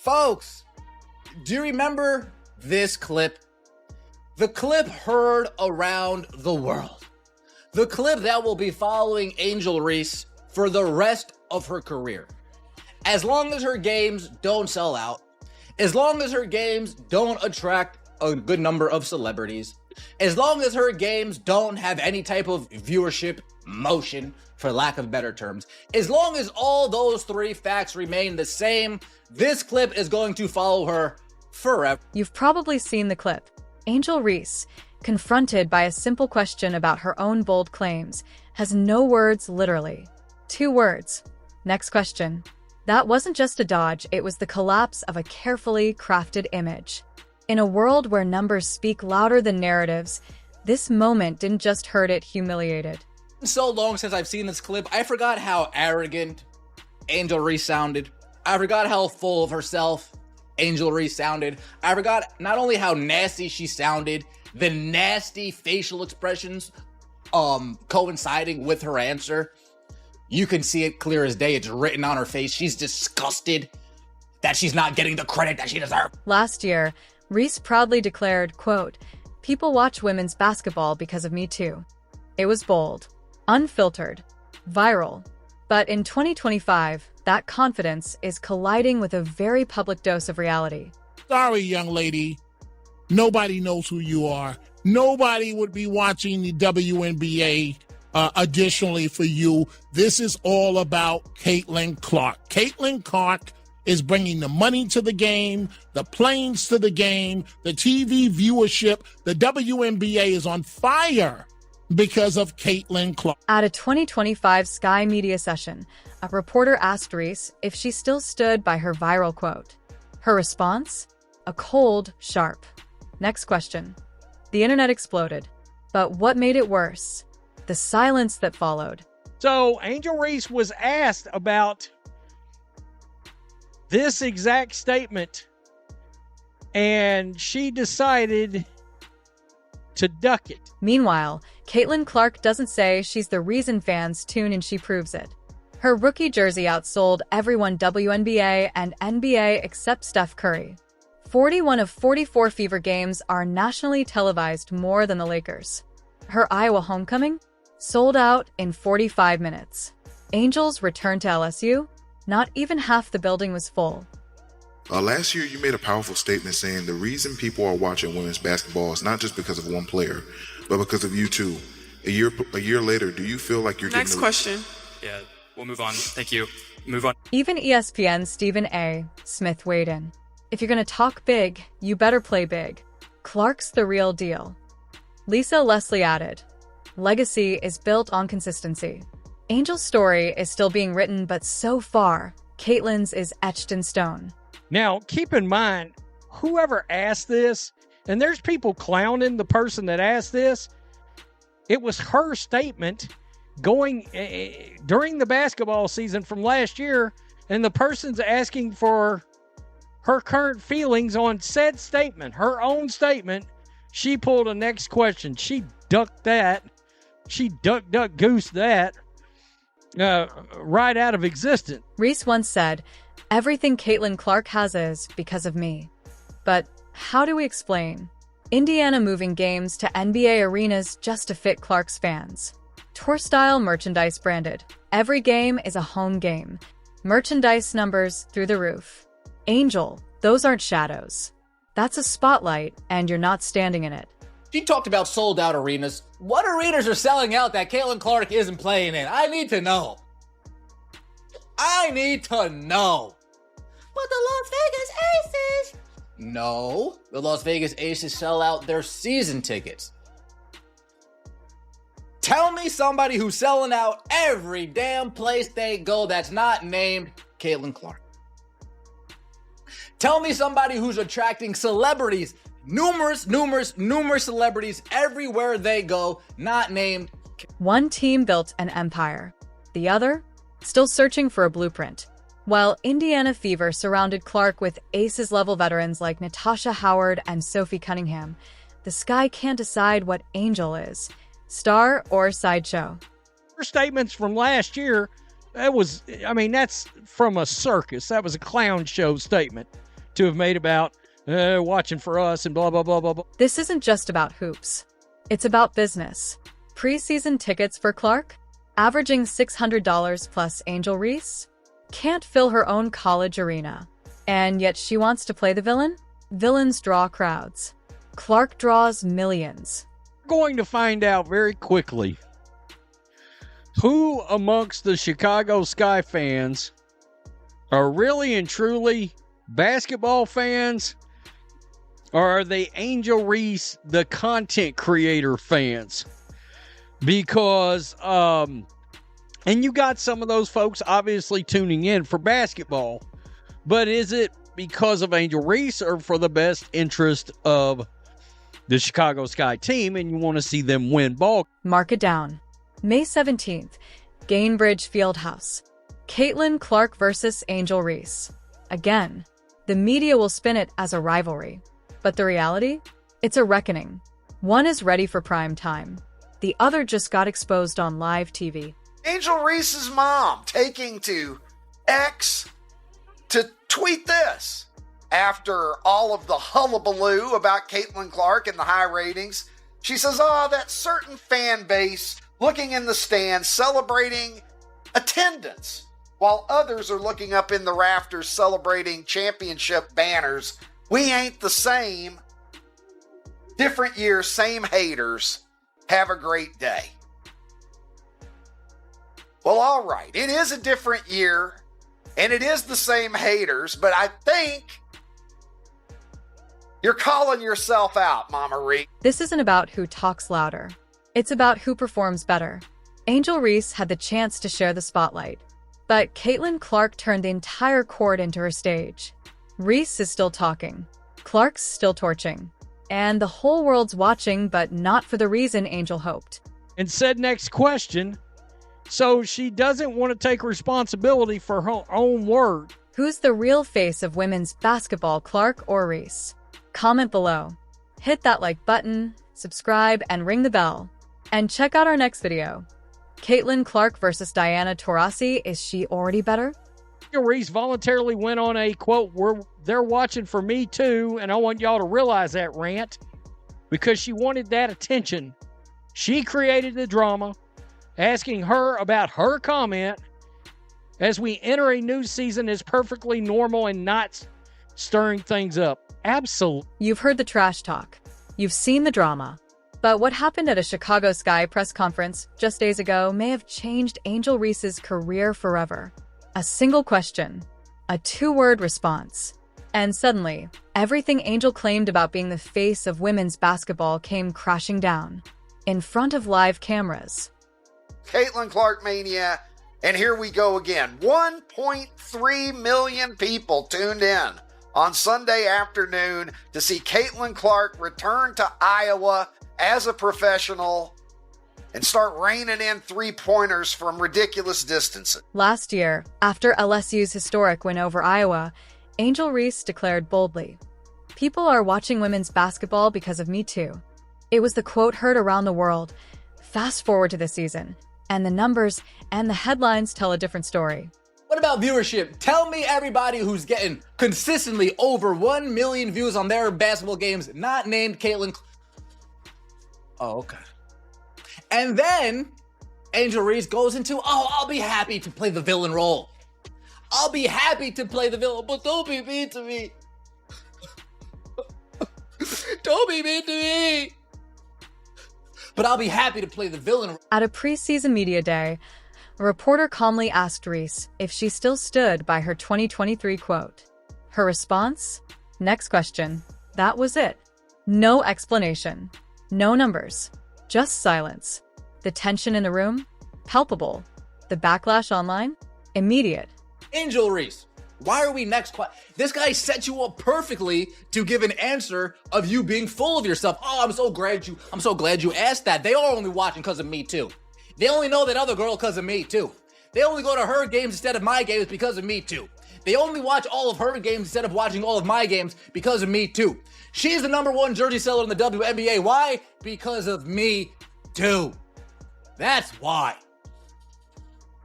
Folks, do you remember this clip? The clip heard around the world. The clip that will be following Angel Reese for the rest of her career. As long as her games don't sell out, as long as her games don't attract a good number of celebrities, as long as her games don't have any type of viewership motion, for lack of better terms, as long as all those three facts remain the same, this clip is going to follow her forever. You've probably seen the clip. Angel Reese, confronted by a simple question about her own bold claims, has no words literally. 2 words. Next question. That wasn't just a dodge, it was the collapse of a carefully crafted image. In a world where numbers speak louder than narratives, this moment didn't just hurt it humiliated. So long since I've seen this clip, I forgot how arrogant Angel Reese sounded. I forgot how full of herself Angel Reese sounded. I forgot not only how nasty she sounded, the nasty facial expressions coinciding with her answer. You can see it clear as day. It's written on her face. She's disgusted that she's not getting the credit that she deserves. Last year, Reese proudly declared, quote, "People watch women's basketball because of me too." It was bold, unfiltered, viral. But in 2025, that confidence is colliding with a very public dose of reality. Sorry, young lady. Nobody knows who you are. Nobody would be watching the WNBA additionally for you. This is all about Caitlyn Clark. Caitlyn Clark is bringing the money to the game, the planes to the game, the TV viewership. The WNBA is on fire because of Caitlyn Clark. At a 2025 Sky Media session, a reporter asked Reese if she still stood by her viral quote. Her response? A cold, sharp. Next question. The internet exploded. But what made it worse? The silence that followed. So Angel Reese was asked about this exact statement, and she decided to duck it. Meanwhile, Caitlyn Clark doesn't say she's the reason fans tune in, she proves it. Her rookie jersey outsold everyone WNBA and NBA except Steph Curry. 41 of 44 Fever games are nationally televised more than the Lakers. Her Iowa homecoming? Sold out in 45 minutes. Angels returned to LSU? Not even half the building was full. Last year, you made a powerful statement saying the reason people are watching women's basketball is not just because of one player, but because of you too. A year later, do you feel like you're Next question. Yeah, we'll move on. Thank you. Move on. Even ESPN's Stephen A. Smith weighed in. If you're gonna talk big, you better play big. Clark's the real deal. Lisa Leslie added, legacy is built on consistency. Angel's story is still being written, but so far, Caitlyn's is etched in stone. Now, keep in mind, whoever asked this, and there's people clowning the person that asked this, it was her statement going during the basketball season from last year, and the person's asking for her current feelings on said statement, her own statement. She pulled a next question. She ducked that. She duck goose that right out of existence. Reese once said, everything Caitlyn Clark has is because of me. But how do we explain? Indiana moving games to NBA arenas just to fit Clark's fans. Tour-style merchandise branded. Every game is a home game. Merchandise numbers through the roof. Angel, those aren't shadows. That's a spotlight, and you're not standing in it. She talked about sold-out arenas. What arenas are selling out that Caitlyn Clark isn't playing in? I need to know. I need to know. But the Las Vegas Aces... No, the Las Vegas Aces sell out their season tickets. Tell me somebody who's selling out every damn place they go that's not named Caitlyn Clark. Tell me somebody who's attracting celebrities, numerous celebrities everywhere they go, not named. One team built an empire. The other, still searching for a blueprint. While Indiana Fever surrounded Clark with Aces-level veterans like Natasha Howard and Sophie Cunningham, the Sky can't decide what Angel is, star or sideshow. Her statements from last year, that's from a circus. That was a clown show statement. to have made about watching for us and blah, blah, blah, blah, blah. This isn't just about hoops. It's about business. Preseason tickets for Clark, averaging $600 plus Angel Reese, can't fill her own college arena. And yet she wants to play the villain? Villains draw crowds. Clark draws millions. We're going to find out very quickly who amongst the Chicago Sky fans are really and truly basketball fans, or are they Angel Reese, the content creator fans? Because, and you got some of those folks obviously tuning in for basketball, but is it because of Angel Reese or for the best interest of the Chicago Sky team and you want to see them win ball? Mark it down. May 17th, Gainbridge Fieldhouse. Caitlyn Clark versus Angel Reese. Again, the media will spin it as a rivalry. But the reality? It's a reckoning. One is ready for prime time. The other just got exposed on live TV. Angel Reese's mom taking to X to tweet this. After all of the hullabaloo about Caitlyn Clark and the high ratings, she says, that certain fan base looking in the stands celebrating attendance, while others are looking up in the rafters celebrating championship banners. We ain't the same. Different year, same haters. Have a great day. Well, all right. It is a different year, and it is the same haters, but I think you're calling yourself out, Mama Reese. This isn't about who talks louder. It's about who performs better. Angel Reese had the chance to share the spotlight, but Caitlyn Clark turned the entire court into her stage. Reese is still talking. Clark's still torching. And the whole world's watching, but not for the reason Angel hoped. And said next question, so she doesn't want to take responsibility for her own word. Who's the real face of women's basketball, Clark or Reese? Comment below. Hit that like button, subscribe, and ring the bell. And check out our next video. Caitlyn Clark versus Diana Taurasi. Is she already better? Reese voluntarily went on a, quote, they're watching for me too, and I want y'all to realize that rant, because she wanted that attention. She created the drama, asking her about her comment as we enter a new season is perfectly normal and not stirring things up. Absolutely. You've heard the trash talk. You've seen the drama. But what happened at a Chicago Sky press conference just days ago may have changed Angel Reese's career forever. A single question, a two-word response, and suddenly, everything Angel claimed about being the face of women's basketball came crashing down in front of live cameras. Caitlyn Clark mania, and here we go again. 1.3 million people tuned in on Sunday afternoon to see Caitlyn Clark return to Iowa as a professional and start raining in three-pointers from ridiculous distances. Last year, after LSU's historic win over Iowa, Angel Reese declared boldly, "People are watching women's basketball because of me too." It was the quote heard around the world. Fast forward to the season, and the numbers and the headlines tell a different story. What about viewership? Tell me everybody who's getting consistently over 1 million views on their basketball games, not named Caitlyn. Oh, okay. And then Angel Reese goes into, I'll be happy to play the villain role. I'll be happy to play the villain, but don't be mean to me. Don't be mean to me. But I'll be happy to play the villain. At a preseason media day, a reporter calmly asked Reese if she still stood by her 2023 quote. Her response? Next question. That was it. No explanation. No numbers. Just silence. The tension in the room? Palpable. The backlash online? Immediate. Angel Reese, why are we next? This guy set you up perfectly to give an answer of you being full of yourself. Oh, I'm so glad you asked that. They are only watching because of me too. They only know that other girl because of me too. They only go to her games instead of my games because of me too. They only watch all of her games instead of watching all of my games because of me too. She's the #1 jersey seller in the WNBA. Why? Because of me too. That's why.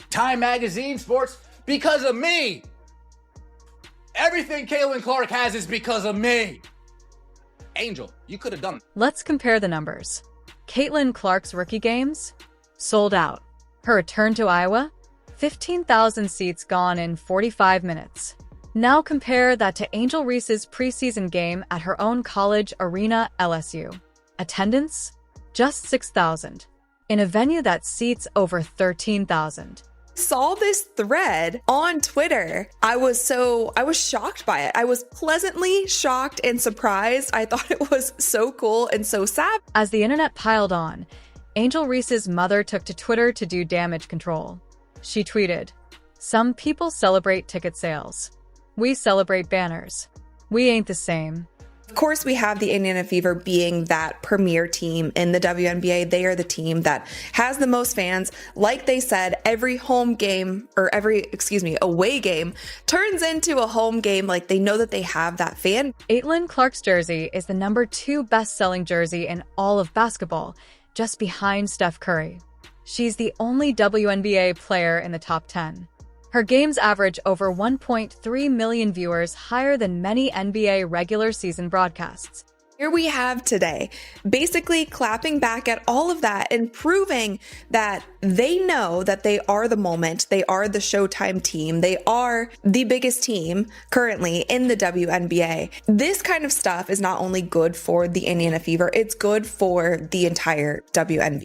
Time Magazine Sports, because of me. Everything Caitlyn Clark has is because of me. Angel, you could have done it. Let's compare the numbers. Caitlyn Clark's rookie games? Sold out. Her return to Iowa? 15,000 seats gone in 45 minutes. Now compare that to Angel Reese's preseason game at her own college arena, LSU. Attendance? Just 6,000. In a venue that seats over 13,000. Saw this thread on Twitter. I was shocked by it. I was pleasantly shocked and surprised. I thought it was so cool and so sad. As the internet piled on, Angel Reese's mother took to Twitter to do damage control. She tweeted, "Some people celebrate ticket sales. We celebrate banners. We ain't the same." Of course, we have the Indiana Fever being that premier team in the WNBA. They are the team that has the most fans. Like they said, every away game turns into a home game. Like they know that they have that fan. Caitlyn Clark's jersey is the #2 best-selling jersey in all of basketball, just behind Steph Curry. She's the only WNBA player in the top 10. Her games average over 1.3 million viewers, higher than many NBA regular season broadcasts. Here we have today, basically clapping back at all of that and proving that they know that they are the moment, they are the Showtime team, they are the biggest team currently in the WNBA. This kind of stuff is not only good for the Indiana Fever, it's good for the entire WNBA.